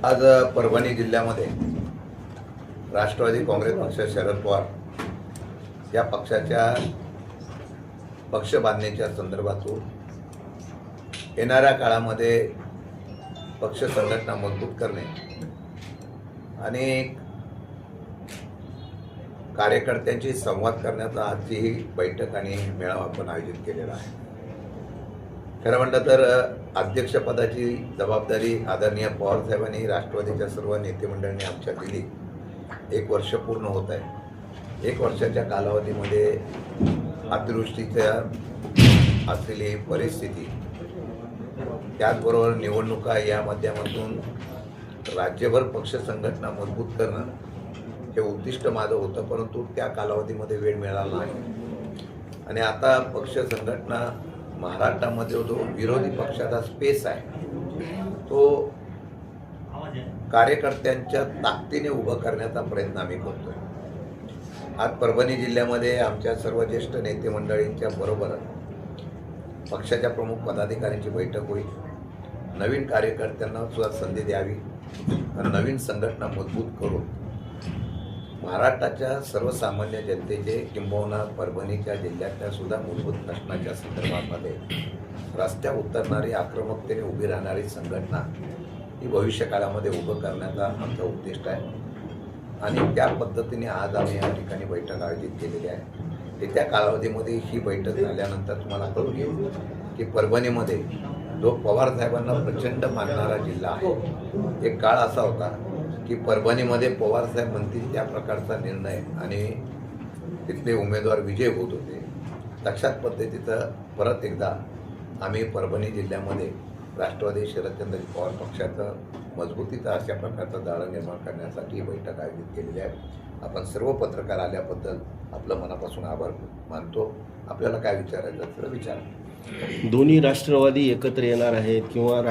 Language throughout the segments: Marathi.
आज परभणी जिल्ह्यामध्ये राष्ट्रवादी काँग्रेस पक्ष शरद पवार या पक्षाच्या पक्ष बांधणीच्या संदर्भातून येणाऱ्या काळामध्ये पक्ष संघटना मजबूत करणे आणि कार्यकर्त्यांशी संवाद करण्याचा आजची ही बैठक आणि मेळावा आपण आयोजित केलेला आहे। खरं म्हटलं तर अध्यक्षपदाची जबाबदारी आदरणीय पवार साहेबांनी राष्ट्रवादीच्या सर्व नेते मंडळींनी आमच्या दिली। 1 वर्ष पूर्ण होत आहे। 1 वर्षाच्या कालावधीमध्ये अतिवृष्टीच्या असलेली परिस्थिती, त्याचबरोबर निवडणुका या माध्यमातून राज्यभर पक्ष संघटना मजबूत करणं हे उद्दिष्ट माझं होतं, परंतु त्या कालावधीमध्ये वेळ मिळाला नाही। आणि आता पक्ष संघटना महाराष्ट्रामध्ये जो विरोधी पक्षाचा स्पेस आहे तो कार्यकर्त्यांच्या ताकदीने उभं करण्याचा प्रयत्न आम्ही करतोय। आज परभणी जिल्ह्यामध्ये आमच्या सर्व ज्येष्ठ नेते मंडळींच्या बरोबर पक्षाच्या प्रमुख पदाधिकाऱ्यांची बैठक होईल। नवीन कार्यकर्त्यांना सुद्धा संधी द्यावी आणि नवीन संघटना मजबूत करून महाराष्ट्राच्या सर्वसामान्य जनतेचे किंबहुना परभणीच्या जिल्ह्यातल्या सुद्धा मूलभूत प्रश्नाच्या संदर्भामध्ये रस्त्यावर उतरणारी, आक्रमकतेने उभी राहणारी संघटना ही भविष्यकाळामध्ये उभं करण्याचा आमचा उद्दिष्ट आहे। आणि त्या पद्धतीने आज आम्ही या ठिकाणी बैठक आयोजित केलेली आहे। येत्या कालावधीमध्ये ही बैठक झाल्यानंतर तुम्हाला कळून येईल की परभणीमध्ये जो पवार साहेबांना प्रचंड मानणारा जिल्हा आहे, एक काळ असा होता की परभणीमध्ये पवारसाहेब म्हणतील त्या प्रकारचा निर्णय आणि तिथले उमेदवार विजय होत होते। तशाच पद्धतीचं परत एकदा आम्ही परभणी जिल्ह्यामध्ये राष्ट्रवादी शरदचंद्र पवार पक्षाचं मजबूतीचा अशा प्रकारचा जाळं निर्माण करण्यासाठी ही बैठक आयोजित केलेली आहे। आपण सर्व पत्रकार आल्याबद्दल आपलं मनापासून आभार मानतो। आपल्याला काय विचारायचं तर विचारा। दोन्ही राष्ट्रवादी एकत्र येणार आहेत किंवा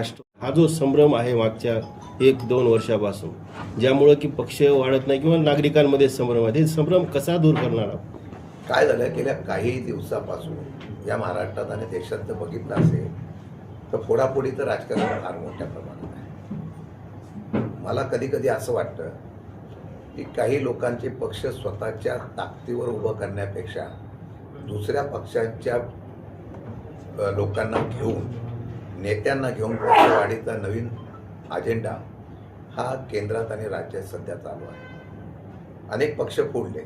हा जो संभ्रम आहे मागच्या 1-2 वर्षापासून, ज्यामुळे की पक्ष वाढत नाही किंवा नागरिकांमध्ये संभ्रम आहे, संभ्रम कसा दूर करणार? काय झालं, गेल्या काही दिवसापासून या महाराष्ट्रात आणि देशात जर बघितलं असेल तर फोडाफोडीचं राजकारण फार मोठ्या प्रमाणात आहे। मला कधी कधी असं वाटतं की काही लोकांचे पक्ष स्वतःच्या ताकदीवर उभं करण्यापेक्षा दुसऱ्या पक्षांच्या लोकांना घेऊन, नेत्यांना घेऊन पक्षवाढीचा नवीन अजेंडा हा केंद्रात आणि राज्यात सध्या चालू आहे। अनेक पक्ष फोडले,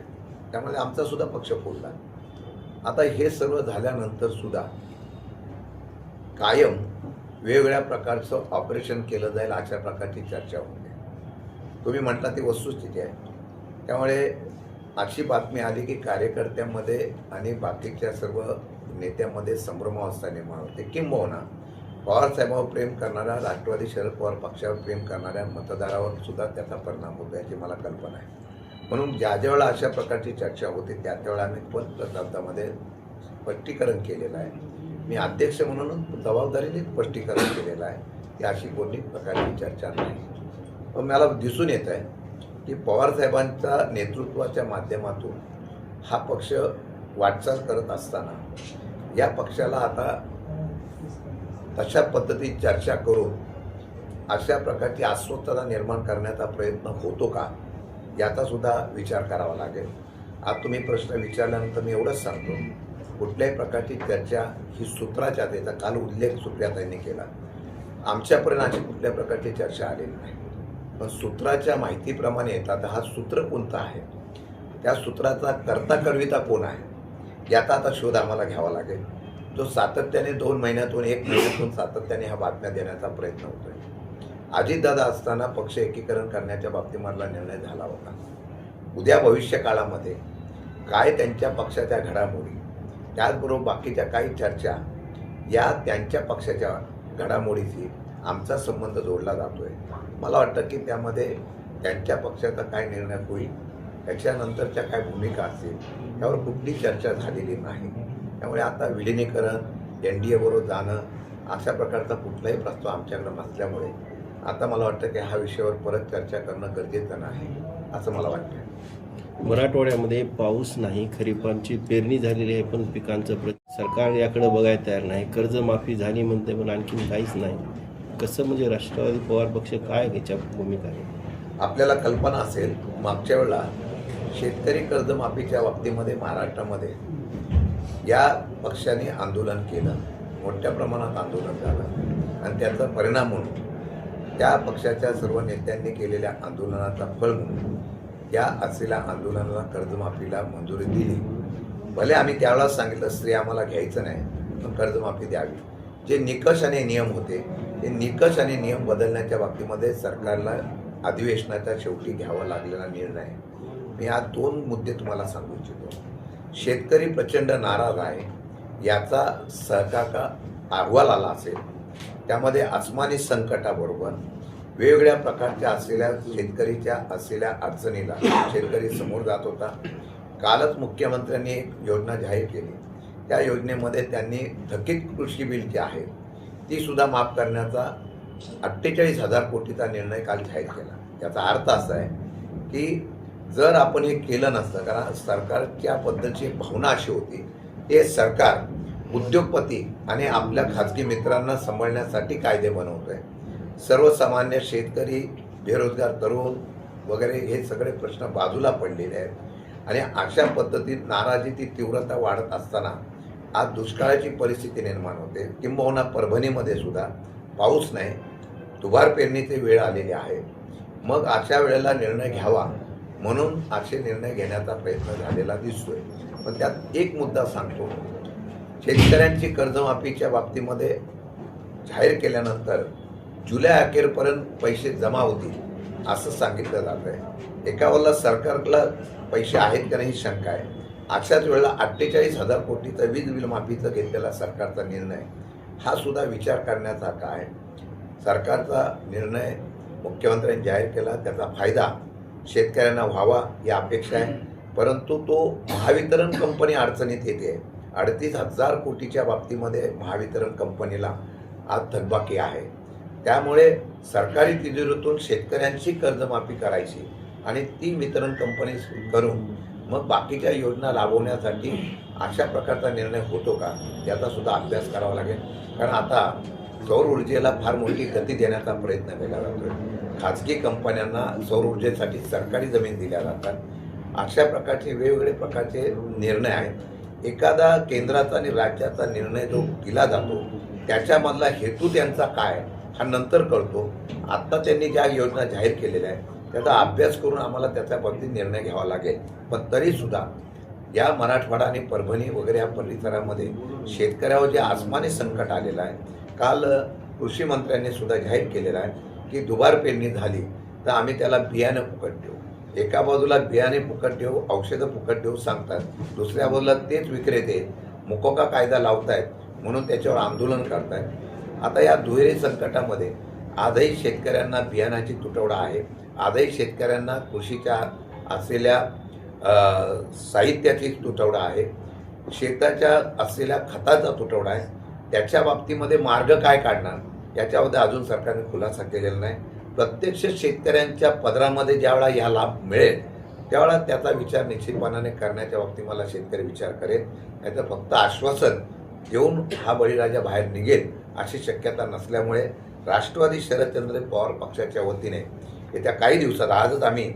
त्यामुळे आमचा सुद्धा पक्ष फोडला। आता हे सर्व झाल्यानंतर सुद्धा कायम वेगवेगळ्या प्रकारचं ऑपरेशन केलं जाईल अशा प्रकारची चर्चा होते। तुम्ही म्हटला ती वस्तुस्थिती आहे। त्यामुळे अशी बातमी आली की कार्यकर्त्यांमध्ये आणि बाकीच्या सर्व नेत्यांमध्ये संभ्रमावस्था निर्माण होते, किंबहुना पवार साहेबांवर प्रेम करणाऱ्या राष्ट्रवादी शरद पवार पक्षावर प्रेम करणाऱ्या मतदारावर सुद्धा त्याचा परिणाम होतो याची मला कल्पना आहे। म्हणून ज्या वेळेला अशा प्रकारची चर्चा होते त्या त्यावेळेला आम्ही पत्रकारांमध्ये स्पष्टीकरण केलेलं आहे। मी अध्यक्ष म्हणून जबाबदारीने स्पष्टीकरण केलेलं आहे की अशी कोणती प्रकारची चर्चा नाही। पण मला दिसून येत आहे की पवार साहेबांच्या नेतृत्वाच्या माध्यमातून हा पक्ष वाटचाल करत असताना या पक्षाला आता तशा पद्धतीत चर्चा करून अशा प्रकारची अस्वस्थता निर्माण करण्याचा प्रयत्न होतो का याचा सुद्धा विचार करावा लागेल। आज तुम्ही प्रश्न विचारल्यानंतर मी एवढंच सांगतो, कुठल्याही प्रकारची चर्चा ही सूत्राच्या, त्याचा काल उल्लेख सुप्रियाताईंनी केला, आमच्यापर्यंत अशी कुठल्या प्रकारची चर्चा आलेली नाही। पण सूत्राच्या माहितीप्रमाणे येतात हा सूत्र कोणता आहे, त्या सूत्राचा कर्ता करविता कोण आहे याचा आता शोध आम्हाला घ्यावा लागेल, जो सातत्याने 2 महिन्यातून 1 महिन्यातून सातत्याने ह्या बातम्या देण्याचा प्रयत्न होतोय। अजितदादा असताना पक्ष एकीकरण करण्याच्या बाबतीमधला निर्णय झाला होता। उद्या भविष्य काळामध्ये काय त्यांच्या पक्षाच्या घडामोडी, त्याचबरोबर बाकीच्या काही चर्चा या त्यांच्या पक्षाच्या घडामोडीशी आमचा संबंध जोडला जातोय। मला वाटतं की त्यामध्ये त्यांच्या पक्षाचा काय निर्णय होईल, त्याच्यानंतरच्या काय भूमिका असतील यावर कुठली चर्चा झालेली नाही। त्यामुळे आता विलिनीकरण, NDA बरोबर जाणं अशा प्रकारचा कुठलाही प्रस्ताव आमच्याकडे नसल्यामुळे आता मला वाटतं की ह्या विषयावर परत चर्चा करणं गरजेचं नाही असं मला वाटतं। मराठवाड्यामध्ये पाऊस नाही, खरीपांची पेरणी झालेली आहे पण पिकांचं सरकार याकडे बघायला तयार नाही। कर्जमाफी झाली म्हणते पण आणखीन काहीच नाही। कसं म्हणजे राष्ट्रवादी पवार पक्ष काय याच्या भूमिका आहे? आपल्याला कल्पना असेल, मागच्या वेळेला शेतकरी कर्जमाफीच्या बाबतीमध्ये महाराष्ट्रामध्ये या पक्षाने आंदोलन केलं, मोठ्या प्रमाणात आंदोलन झालं आणि त्याचा परिणाम म्हणून त्या पक्षाच्या सर्व नेत्यांनी केलेल्या आंदोलनाचा फळ म्हणून या असलेल्या आंदोलनाला कर्जमाफीला मंजुरी दिली. भले आम्ही त्यावेळेला सांगितलं स्त्री आम्हाला घ्यायचं नाही, पण कर्जमाफी द्यावी. जे निकष आणि नियम होते ते निकष आणि नियम बदलण्याच्या बाबतीमध्ये सरकारला अधिवेशनाच्या शेवटी घ्यावा लागलेला निर्णय. मी आज 2 मुद्दे तुम्हाला सांगू इच्छितो. शेतकरी प्रचंड नाराज आहे, याचा सहकार अहवाल आला असेल. त्यामध्ये आसमानी संकटाबरोबर वेगवेगळ्या प्रकारच्या असलेल्या शेतकरीच्या असलेल्या अडचणीला शेतकरी समोर जात होता. कालच मुख्यमंत्र्यांनी एक योजना जाहीर केली. त्या योजनेमध्ये त्यांनी थकीत कृषी बिल जे आहे ती सुद्धा माफ करण्याचा 48,000 कोटीचा निर्णय काल जाहीर केला. याचा अर्थ असा आहे की जर आपण हे केलं नसतं, कारण सरकारच्या बद्दलची भावना अशी होती हे सरकार उद्योगपती आणि आपल्या खाजगी मित्रांना सांभाळण्यासाठी कायदे बनवतोय. सर्वसामान्य शेतकरी, बेरोजगार तरुण वगैरे हे सगळे प्रश्न बाजूला पडलेले आहेत आणि अशा पद्धतीत नाराजीची तीव्रता वाढत असताना आज दुष्काळाची परिस्थिती निर्माण होते. किंबहुना परभणीमध्ये सुद्धा पाऊस नाही, दुबार पेरणीची वेळ आलेली आहे. मग अशा वेळेला निर्णय घ्यावा म्हणून असे निर्णय घेण्याचा प्रयत्न झालेला दिसतोय. पण त्यात एक मुद्दा सांगतो, शेतकऱ्यांची कर्जमाफीच्या बाबतीमध्ये जाहीर केल्यानंतर जुलै अखेरपर्यंत पैसे जमा होतील असं सांगितलं जात आहे. एका वेळेला सरकारला पैसे आहेत का नाही ही शंका आहे. अशाच वेळेला 48,000 कोटीचं वीज बिल माफीचं घेतलेला सरकारचा निर्णय हा सुद्धा विचार करण्याचा काय. सरकारचा निर्णय मुख्यमंत्र्यांनी जाहीर केला, त्याचा फायदा शेतकऱ्यांना व्हावा ही अपेक्षा आहे. परंतु तो महावितरण कंपनी अडचणीत येते. 38,000 कोटीच्या बाबतीमध्ये महावितरण कंपनीला आज थकबाकी आहे. त्यामुळे सरकारी तिजोरीतून शेतकऱ्यांची कर्जमाफी करायची आणि ती वितरण कंपनी करून मग बाकीच्या योजना राबवण्यासाठी अशा प्रकारचा निर्णय होतो का याचा सुद्धा अभ्यास करावा लागेल. कारण आता सौर ऊर्जेला फार मोठी गती देण्याचा प्रयत्न केला जातोय. खाजगी कंपन्यांना सौर ऊर्जेसाठी सरकारी जमीन दिल्या जातात. अशा प्रकारचे वेगवेगळे प्रकारचे निर्णय आहेत. एखादा केंद्राचा आणि राज्याचा निर्णय जो दिला जातो त्याच्यामधला हेतू त्यांचा काय हा नंतर कळतो. आत्ता त्यांनी ज्या योजना जाहीर केलेल्या आहेत त्याचा अभ्यास करून आम्हाला त्याच्या बाबतीत निर्णय घ्यावा लागेल. पण तरीसुद्धा या मराठवाडा आणि परभणी वगैरे या परिसरामध्ये शेतकऱ्यावर जे आसमानी संकट आलेलं आहे, काल कृषी मंत्र्यांनी सुद्धा जाहीर केलेलं आहे की दुबार पेरणी झाली तर आम्ही त्याला बियाणं फुकट देऊ. एका बाजूला बियाणे फुकट देऊ, औषधं फुकट देऊ सांगतात, दुसऱ्या बाजूला तेच विक्रेते मुकोका कायदा लावतायत म्हणून त्याच्यावर आंदोलन करतायत. आता या दुहेरी संकटामध्ये आजही शेतकऱ्यांना बियाणाची तुटवडा आहे. आजही शेतकऱ्यांना कृषीच्या असलेल्या साहित्याची तुटवडा आहे. शेताच्या असलेल्या खताचा तुटवडा आहे. त्याच्या बाबतीमध्ये मार्ग काय काढणार याच्यामध्ये अजून सरकारने खुलासा केलेला नाही. प्रत्यक्ष शेतकऱ्यांच्या पदरामध्ये ज्यावेळा या लाभ मिळेल त्यावेळा त्याचा विचार निश्चितपणाने करण्याच्या बाबतीत मला शेतकरी विचार करेल. नाहीतर फक्त आश्वासन देऊन हा बळीराजा बाहेर निघेल अशी शक्यता नसल्यामुळे राष्ट्रवादी शरदचंद्र पवार पक्षाच्या वतीने येत्या काही दिवसात आजच आम्ही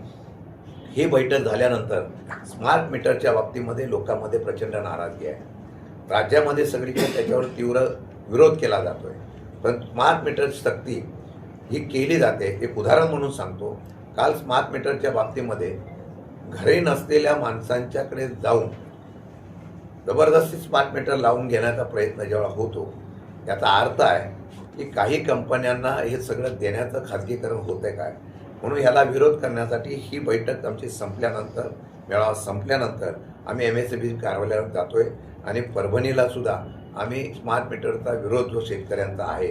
ही बैठक झाल्यानंतर स्मार्ट मीटरच्या बाबतीमध्ये लोकांमध्ये प्रचंड नाराजगी आहे. राज्यामध्ये सगळीकडे त्याच्यावर तीव्र विरोध केला जातोय. पण स्मार्ट मीटरची सक्ती ही केली जाते. एक उदाहरण म्हणून सांगतो, काल स्मार्ट मीटरच्या बाबतीमध्ये घरी नसलेल्या माणसांच्याकडे जाऊन जबरदस्ती स्मार्ट मीटर लावून घेण्याचा प्रयत्न जेव्हा होतो याचा अर्थ आहे की काही कंपन्यांना हे सगळं देण्याचं खाजगीकरण होतं आहे काय. म्हणून ह्याला विरोध करण्यासाठी ही बैठक आमची संपल्यानंतर, मेळावा संपल्यानंतर आम्ही MSEB कार्यालयावर जातोय आणि परभणीला सुद्धा आम्ही स्मार्ट मीटरचा विरोध जो शेतकऱ्यांचा आहे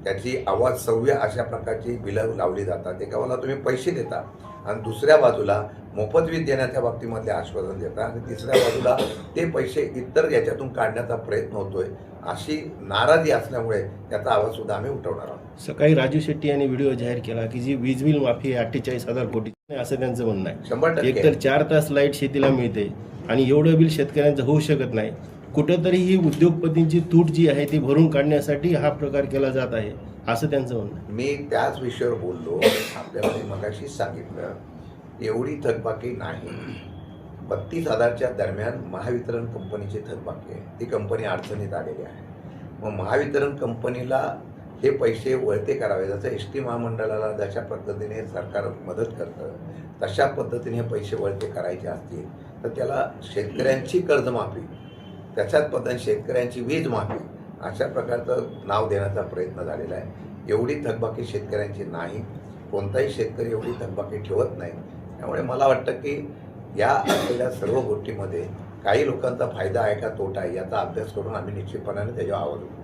त्याची आवाज सव्य अशा प्रकारची बिलं लावली जातात. एका बाजूला तुम्ही पैसे देता आणि दुसऱ्या बाजूला मोफत वीज देण्याच्या बाबतीमध्ये आश्वासन देता आणि तिसऱ्या बाजूला ते पैसे इतर याच्यातून काढण्याचा प्रयत्न होतोय. अशी नाराजी असल्यामुळे त्याचा आवाज सुद्धा आम्ही उठवणार आहोत. सकाळी राजू शेट्टी यांनी व्हिडिओ जाहीर केला की जी वीज बिल माफी आहे 48,000 कोटी असं त्यांचं म्हणणं आहे. 100% एकतर 4 तास लाईट शेतीला मिळते आणि एवढं बिल शेतकऱ्यांचं होऊ शकत नाही. कुठंतरी ही उद्योगपतींची तूट जी आहे ती भरून काढण्यासाठी हा प्रकार केला जात आहे. असं त्यांचं म्हणणं आहे. मी त्याच विषयावर बोललो. आपल्याला मी मगाशीच सांगितलं, एवढी थकबाकी नाही. 32,000च्या दरम्यान महावितरण कंपनीची थकबाकी आहे. ती कंपनी अडचणीत आलेली आहे. मग महावितरण कंपनीला हे पैसे वळते करावे, जसं एस टी महामंडळाला जशा पद्धतीने सरकार मदत करतं तशा पद्धतीने हे पैसे वळते करायचे असतील तर त्याला शेतकऱ्यांची कर्जमाफी, त्याच्याच पद्धतीने शेतकऱ्यांची वीज माफी अशा प्रकारचं नाव देण्याचा प्रयत्न झालेला आहे. एवढी थकबाकी शेतकऱ्यांची नाही. कोणताही शेतकरी एवढी थकबाकी ठेवत नाही. त्यामुळे मला वाटतं की या असलेल्या सर्व गोष्टीमध्ये काही लोकांचा फायदा आहे का तोटा आहे याचा अभ्यास करून आम्ही निश्चितपणाने त्याच्यावर आवाज उठवू.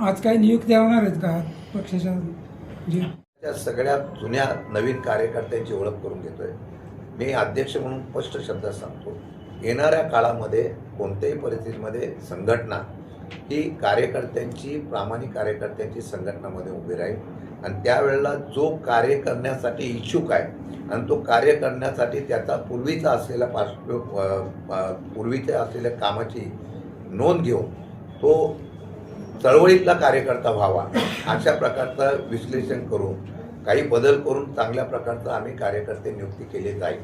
आज काही नियुक्त्या होणार आहेत का पक्षाच्या जे त्या सगळ्या जुन्या नवीन कार्यकर्त्यांची ओळख करून घेतोय. मी अध्यक्ष म्हणून स्पष्ट शब्दात सांगतो, येणाऱ्या काळामध्ये कोणत्याही परिस्थितीमध्ये संघटना ही कार्यकर्त्यांची, प्रामाणिक कार्यकर्त्यांची संघटनामध्ये उभी राहील आणि त्यावेळेला जो कार्य करण्यासाठी इच्छुक आहे आणि तो कार्य करण्यासाठी त्याचा पूर्वीचा असलेला पूर्वीच्या असलेल्या कामाची नोंद घेऊन तो चळवळीतला कार्यकर्ता व्हावा अशा प्रकारचं विश्लेषण करून काही बदल करून चांगल्या प्रकारचा आम्ही कार्यकर्ते नियुक्ती केले जाईल.